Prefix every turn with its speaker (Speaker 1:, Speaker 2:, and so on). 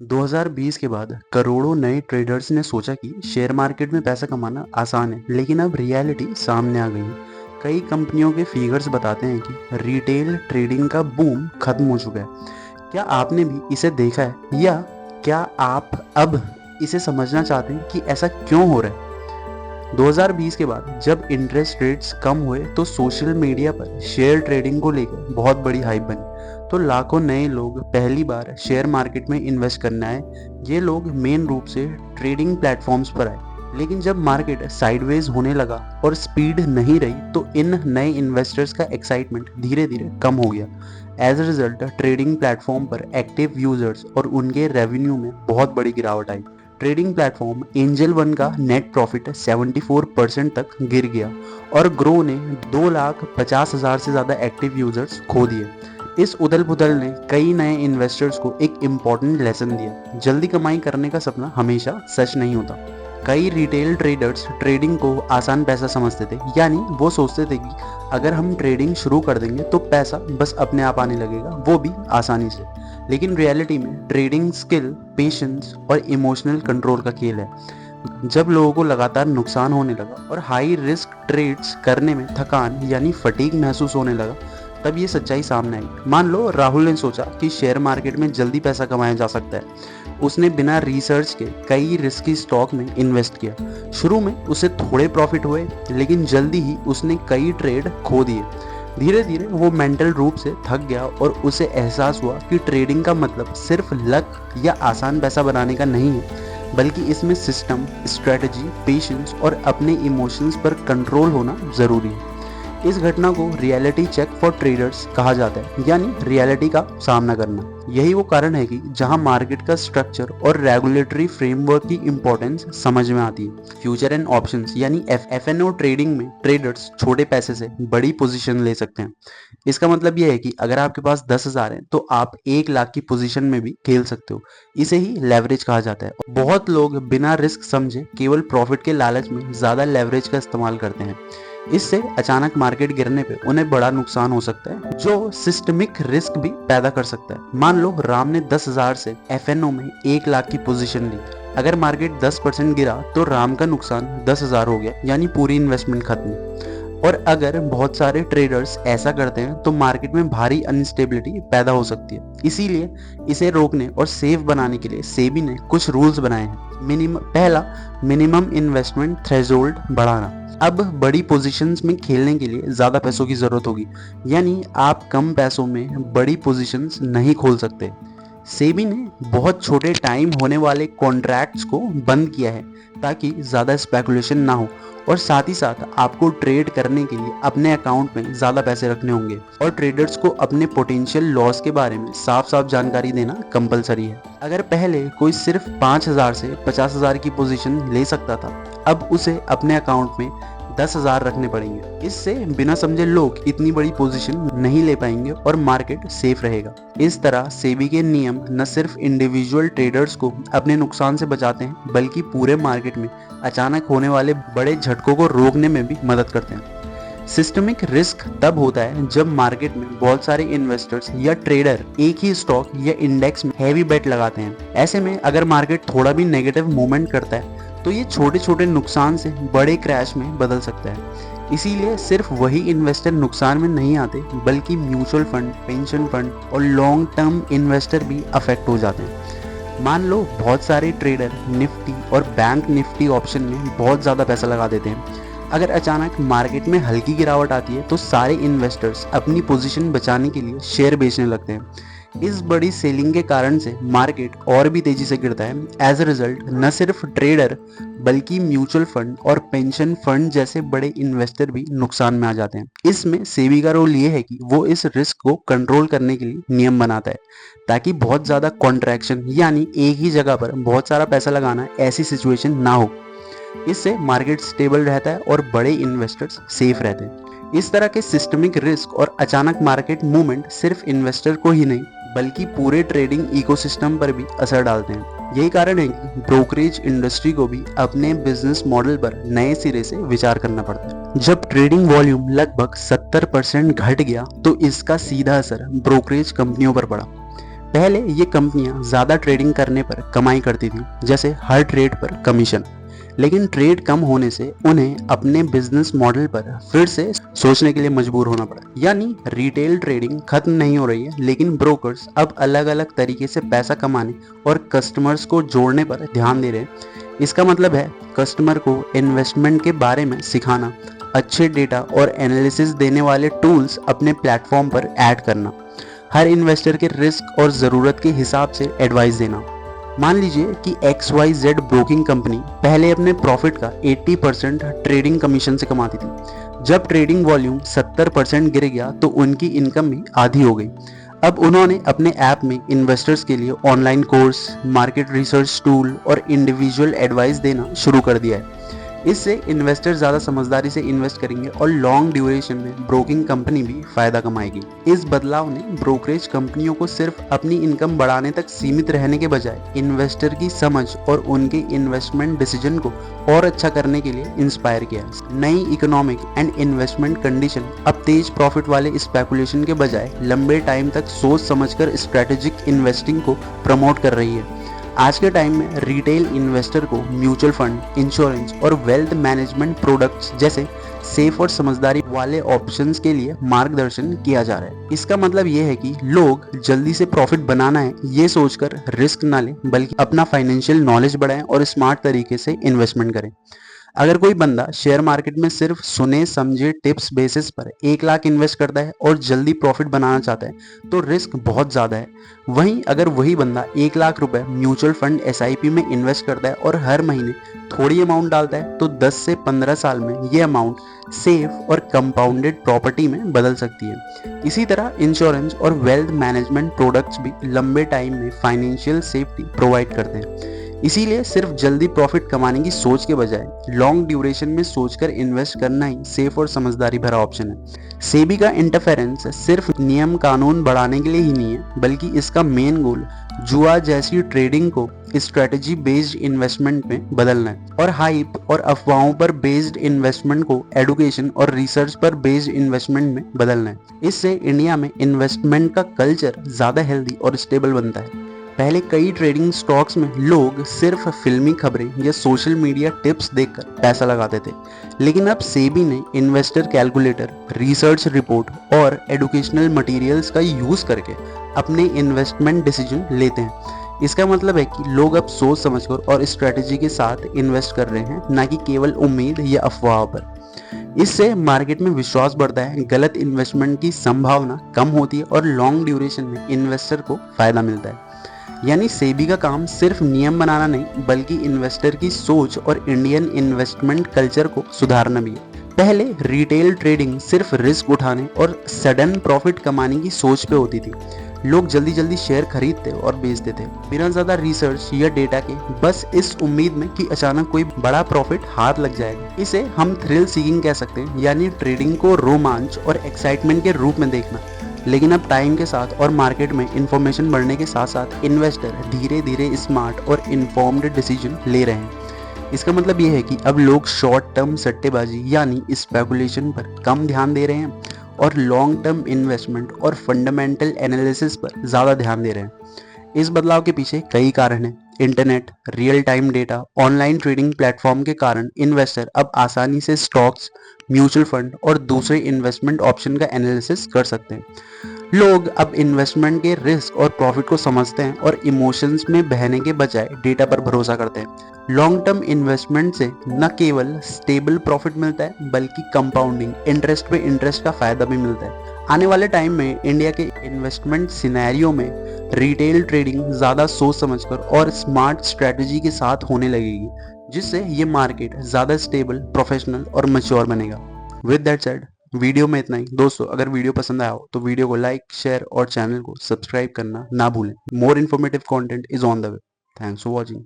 Speaker 1: 2020 के बाद करोड़ों नए ट्रेडर्स ने सोचा कि शेयर मार्केट में पैसा कमाना आसान है, लेकिन अब रियलिटी सामने आ गई है। कई कंपनियों के फिगर्स बताते हैं कि रिटेल ट्रेडिंग का बूम खत्म हो चुका है। क्या आपने भी इसे देखा है, या क्या आप अब इसे समझना चाहते हैं कि ऐसा क्यों हो रहा है? 2020 के बाद जब इंटरेस्ट रेट्स कम हुए तो सोशल मीडिया पर शेयर ट्रेडिंग को लेकर बहुत बड़ी हाइप बनी। तो लाखों नए लोग पहली बार शेयर मार्केट में इन्वेस्ट करने आए। ये लोग मेन रूप से ट्रेडिंग प्लेटफॉर्म्स पर आए, लेकिन जब मार्केट साइडवेज होने लगा और स्पीड नहीं रही तो इन नए इन्वेस्टर्स का एक्साइटमेंट धीरे धीरे कम हो गया। As a result trading platform पर एक्टिव यूजर्स और उनके रेवेन्यू में बहुत बड़ी गिरावट आई। ट्रेडिंग प्लेटफॉर्म एंजल वन का नेट प्रॉफिट 74% तक गिर गया और ग्रो ने 2,50,000 से ज़्यादा एक्टिव यूजर्स खो दिए। इस उथल पुथल ने कई नए इन्वेस्टर्स को एक इम्पॉर्टेंट लेसन दिया। जल्दी कमाई करने का सपना हमेशा सच नहीं होता। कई रिटेल ट्रेडर्स ट्रेडिंग को आसान पैसा समझते थे, यानी वो सोचते थे कि अगर हम ट्रेडिंग शुरू कर देंगे तो पैसा बस अपने आप आने लगेगा, वो भी आसानी से। लेकिन रियलिटी में ट्रेडिंग स्किल, पेशेंस और इमोशनल कंट्रोल का खेल है। जब लोगों को लगातार नुकसान होने लगा और हाई रिस्क ट्रेड्स करने में थकान यानी फटीग महसूस होने लगा, तब ये सच्चाई सामने आई। मान लो राहुल ने सोचा कि शेयर मार्केट में जल्दी पैसा कमाया जा सकता है। उसने बिना रिसर्च के कई रिस्की स्टॉक में इन्वेस्ट किया। शुरू में उसे थोड़े प्रॉफिट हुए, लेकिन जल्दी ही उसने कई ट्रेड खो दिए। धीरे धीरे वो मेंटल रूप से थक गया और उसे एहसास हुआ कि ट्रेडिंग का मतलब सिर्फ लक या आसान पैसा बनाने का नहीं है, बल्कि इसमें सिस्टम, स्ट्रेटजी, पेशेंस और अपने इमोशंस पर कंट्रोल होना जरूरी है। इस घटना को रियलिटी चेक फॉर ट्रेडर्स कहा जाता है, यानी रियलिटी का सामना करना। यही वो कारण है कि जहां मार्केट का स्ट्रक्चर और रेगुलेटरी फ्रेमवर्क की इंपॉर्टेंस समझ में आती है। फ्यूचर एंड ऑप्शंस यानी FNO ट्रेडिंग में ट्रेडर्स छोटे पैसे से बड़ी पोजीशन ले सकते हैं। इसका मतलब यह है कि अगर आपके पास 10,000 है तो आप 1 लाख की पोजीशन में भी खेल सकते हो। इसे ही लेवरेज कहा जाता है। बहुत लोग बिना रिस्क समझे केवल प्रॉफिट के लालच में ज्यादा लेवरेज का इस्तेमाल करते हैं। इससे अचानक मार्केट गिरने पे उन्हें बड़ा नुकसान हो सकता है, जो सिस्टमिक रिस्क भी पैदा कर सकता है। मान लो राम ने 10,000 से FNO में 1 लाख की पोजीशन ली। अगर मार्केट 10% गिरा तो राम का नुकसान 10,000 हो गया, यानी पूरी इन्वेस्टमेंट खत्म। और अगर बहुत सारे ट्रेडर्स ऐसा करते हैं तो मार्केट में भारी अनस्टेबिलिटी पैदा हो सकती है। इसीलिए इसे रोकने और सेफ बनाने के लिए सेबी ने कुछ रूल्स बनाए हैं। पहला, मिनिमम इन्वेस्टमेंट थ्रेशोल्ड बढ़ाना। अब बड़ी पोजीशंस में खेलने के लिए ज़्यादा पैसों की ज़रूरत होगी, यानी आप कम पैसों में बड़ी पोजीशंस नहीं खोल सकते। सेबी ने बहुत छोटे टाइम होने वाले कॉन्ट्रैक्ट्स को बंद किया है ताकि ज़्यादा स्पेकुलेशन ना हो, और साथ ही साथ आपको ट्रेड करने के लिए अपने अकाउंट में ज़्यादा पैसे रखने होंगे। और ट्रेडर्स को अपने पोटेंशियल लॉस के बारे में साफ साफ जानकारी देना कंपलसरी है। अगर पहले कोई सिर्फ 5,000 से 50,000 की पोजीशन ले सकता था, अब उसे अपने अकाउंट में 10,000 रखने पड़ेंगे। इससे बिना समझे लोग इतनी बड़ी पोजीशन नहीं ले पाएंगे और मार्केट सेफ रहेगा। इस तरह सेबी के नियम न सिर्फ इंडिविजुअल ट्रेडर्स को अपने नुकसान से बचाते हैं, बल्कि पूरे मार्केट में अचानक होने वाले बड़े झटकों को रोकने में भी मदद करते हैं। सिस्टमिक रिस्क तब होता है जब मार्केट में बहुत सारे इन्वेस्टर्स या ट्रेडर एक ही स्टॉक या इंडेक्स में हैवी बेट लगाते हैं। ऐसे में अगर मार्केट थोड़ा भी नेगेटिव मूवमेंट करता है तो ये छोटे छोटे नुकसान से बड़े क्रैश में बदल सकता है। इसीलिए सिर्फ वही इन्वेस्टर नुकसान में नहीं आते, बल्कि म्यूचुअल फंड, पेंशन फंड और लॉन्ग टर्म इन्वेस्टर भी अफेक्ट हो जाते हैं। मान लो बहुत सारे ट्रेडर निफ्टी और बैंक निफ्टी ऑप्शन में बहुत ज़्यादा पैसा लगा देते हैं। अगर अचानक मार्केट में हल्की गिरावट आती है तो सारे इन्वेस्टर्स अपनी पोजीशन बचाने के लिए शेयर बेचने लगते हैं। इस बड़ी सेलिंग के कारण से मार्केट और भी तेजी से गिरता है। एज अ रिजल्ट न सिर्फ ट्रेडर बल्कि म्यूचुअल फंड और पेंशन फंड जैसे बड़े इन्वेस्टर भी नुकसान में आ जाते हैं। इसमें सेबी का रोल ये है कि वो इस रिस्क को कंट्रोल करने के लिए नियम बनाता है, ताकि बहुत ज़्यादा कॉन्ट्रैक्शन यानी एक ही जगह पर बहुत सारा पैसा लगाना ऐसी सिचुएशन ना हो। इससे मार्केट स्टेबल रहता है और बड़े इन्वेस्टर्स सेफ रहते हैं। इस तरह के सिस्टमिक रिस्क और अचानक मार्केट मूवमेंट सिर्फ इन्वेस्टर को ही नहीं बल्कि पूरे ट्रेडिंग इकोसिस्टम पर भी असर डालते हैं। यही कारण है कि ब्रोकरेज इंडस्ट्री को भी अपने बिजनेस मॉडल पर नए सिरे से विचार करना पड़ता है। जब ट्रेडिंग वॉल्यूम लगभग 70% घट गया तो इसका सीधा असर ब्रोकरेज कंपनियों पर पड़ा। पहले ये कंपनियां ज़्यादा ट्रेडिंग करने पर कमाई करती थी, जैसे हर ट्रेड पर कमीशन। लेकिन ट्रेड कम होने से उन्हें अपने बिजनेस मॉडल पर फिर से सोचने के लिए मजबूर होना पड़ा। यानी रिटेल ट्रेडिंग खत्म नहीं हो रही है, लेकिन ब्रोकर्स अब अलग अलग तरीके से पैसा कमाने और कस्टमर्स को जोड़ने पर ध्यान दे रहे हैं। इसका मतलब है कस्टमर को इन्वेस्टमेंट के बारे में सिखाना, अच्छे डेटा और एनालिसिस देने वाले टूल्स अपने प्लेटफॉर्म पर ऐड करना, हर इन्वेस्टर के रिस्क और ज़रूरत के हिसाब से एडवाइस देना। मान लीजिए कि XYZ ब्रोकिंग कंपनी पहले अपने प्रॉफिट का 80% ट्रेडिंग कमीशन से कमाती थी। जब ट्रेडिंग वॉल्यूम 70% गिर गया तो उनकी इनकम भी आधी हो गई। अब उन्होंने अपने ऐप में इन्वेस्टर्स के लिए online course, market research tool और इंडिविजुअल एडवाइस देना शुरू कर दिया है। इससे इन्वेस्टर ज़्यादा समझदारी से इन्वेस्ट करेंगे और लॉन्ग ड्यूरेशन में ब्रोकिंग कंपनी भी फायदा कमाएगी। इस बदलाव ने ब्रोकरेज कंपनियों को सिर्फ अपनी इनकम बढ़ाने तक सीमित रहने के बजाय इन्वेस्टर की समझ और उनके इन्वेस्टमेंट डिसीजन को और अच्छा करने के लिए इंस्पायर किया। नई इकोनॉमिक एंड इन्वेस्टमेंट कंडीशन अब तेज प्रॉफिट वाले स्पेकुलेशन के बजाय लंबे टाइम तक सोच समझकर स्ट्रेटेजिक इन्वेस्टिंग को प्रमोट कर रही है। आज के टाइम में रिटेल इन्वेस्टर को म्यूचुअल फंड, इंश्योरेंस और वेल्थ मैनेजमेंट प्रोडक्ट्स जैसे सेफ और समझदारी वाले ऑप्शंस के लिए मार्गदर्शन किया जा रहा है। इसका मतलब ये है कि लोग जल्दी से प्रॉफिट बनाना है ये सोचकर रिस्क ना लें, बल्कि अपना फाइनेंशियल नॉलेज बढ़ाएं और स्मार्ट तरीके से इन्वेस्टमेंट करें। अगर कोई बंदा शेयर मार्केट में सिर्फ सुने समझे टिप्स बेसिस पर 1 लाख इन्वेस्ट करता है और जल्दी प्रॉफिट बनाना चाहता है तो रिस्क बहुत ज़्यादा है। वहीं अगर वही बंदा 1 लाख रुपए म्यूचुअल फंड SIP में इन्वेस्ट करता है और हर महीने थोड़ी अमाउंट डालता है तो 10 से 15 साल में ये अमाउंट सेफ और कंपाउंडेड प्रॉपर्टी में बदल सकती है। इसी तरह इंश्योरेंस और वेल्थ मैनेजमेंट प्रोडक्ट्स भी लंबे टाइम में फाइनेंशियल सेफ्टी प्रोवाइड करते हैं। इसीलिए सिर्फ जल्दी प्रॉफिट कमाने की सोच के बजाय लॉन्ग ड्यूरेशन में सोचकर इन्वेस्ट करना ही सेफ और समझदारी भरा ऑप्शन है। सेबी का इंटरफेरेंस सिर्फ नियम कानून बढ़ाने के लिए ही नहीं है, बल्कि इसका मेन गोल जुआ जैसी ट्रेडिंग को स्ट्रेटेजी बेस्ड इन्वेस्टमेंट में बदलना है और हाइप और अफवाहों पर बेस्ड इन्वेस्टमेंट को एडुकेशन और रिसर्च पर बेस्ड इन्वेस्टमेंट में बदलना है। इससे इंडिया में इन्वेस्टमेंट का कल्चर ज्यादा हेल्दी और स्टेबल बनता है। पहले कई ट्रेडिंग स्टॉक्स में लोग सिर्फ फिल्मी खबरें या सोशल मीडिया टिप्स देखकर पैसा लगाते थे, लेकिन अब सेबी ने इन्वेस्टर कैलकुलेटर, रिसर्च रिपोर्ट और एजुकेशनल मटेरियल्स का यूज करके अपने इन्वेस्टमेंट डिसीजन लेते हैं। इसका मतलब है कि लोग अब सोच समझकर और स्ट्रेटेजी के साथ इन्वेस्ट कर रहे हैं, ना कि केवल उम्मीद या अफवाह पर। इससे मार्केट में विश्वास बढ़ता है, गलत इन्वेस्टमेंट की संभावना कम होती है और लॉन्ग ड्यूरेशन में इन्वेस्टर को फायदा मिलता है। यानी सेबी का काम सिर्फ नियम बनाना नहीं, बल्कि इन्वेस्टर की सोच और इंडियन इन्वेस्टमेंट कल्चर को सुधारना भी है। पहले रिटेल ट्रेडिंग सिर्फ रिस्क उठाने और सडन प्रॉफिट कमाने की सोच पे होती थी। लोग जल्दी जल्दी शेयर खरीदते और बेचते थे बिना ज्यादा रिसर्च या डेटा के, बस इस उम्मीद में कि अचानक कोई बड़ा प्रॉफिट हाथ लग जाएगा। इसे हम थ्रिल सीकिंग कह सकते हैं, यानी ट्रेडिंग को रोमांच और एक्साइटमेंट के रूप में देखना। लेकिन अब टाइम के साथ और मार्केट में इंफॉर्मेशन बढ़ने के साथ साथ इन्वेस्टर धीरे धीरे स्मार्ट और इन्फॉर्म्ड डिसीजन ले रहे हैं। इसका मतलब ये है कि अब लोग शॉर्ट टर्म सट्टेबाजी यानी स्पेकुलेशन पर कम ध्यान दे रहे हैं और लॉन्ग टर्म इन्वेस्टमेंट और फंडामेंटल एनालिसिस पर ज़्यादा ध्यान दे रहे हैं। इस बदलाव के पीछे कई कारण हैं। Internet, real time data, online trading platform के कारण इन्वेस्टर अब आसानी से स्टॉक्स, म्यूचुअल फंड और दूसरे इन्वेस्टमेंट ऑप्शन का एनालिसिस कर सकते हैं। लोग अब इन्वेस्टमेंट के रिस्क और प्रॉफिट को समझते हैं और इमोशंस में बहने के बजाय डेटा पर भरोसा करते हैं। लॉन्ग टर्म इन्वेस्टमेंट से न केवल स्टेबल प्रॉफिट मिलता है, बल्कि कंपाउंडिंग इंटरेस्ट पे इंटरेस्ट का फायदा भी मिलता है। आने वाले टाइम में इंडिया के इन्वेस्टमेंट सिनेरियो में रिटेल ट्रेडिंग ज़्यादा सोच समझकर और स्मार्ट स्ट्रेटजी के साथ होने लगेगी, जिससे ये मार्केट ज़्यादा स्टेबल, प्रोफेशनल और मैच्योर बनेगा। विद दैट सेड, वीडियो में इतना ही। दोस्तों, अगर वीडियो पसंद आया हो तो वीडियो को लाइक, शेयर और चैनल को सब्सक्राइब करना ना भूलें। More informative content is on the way. Thanks for watching.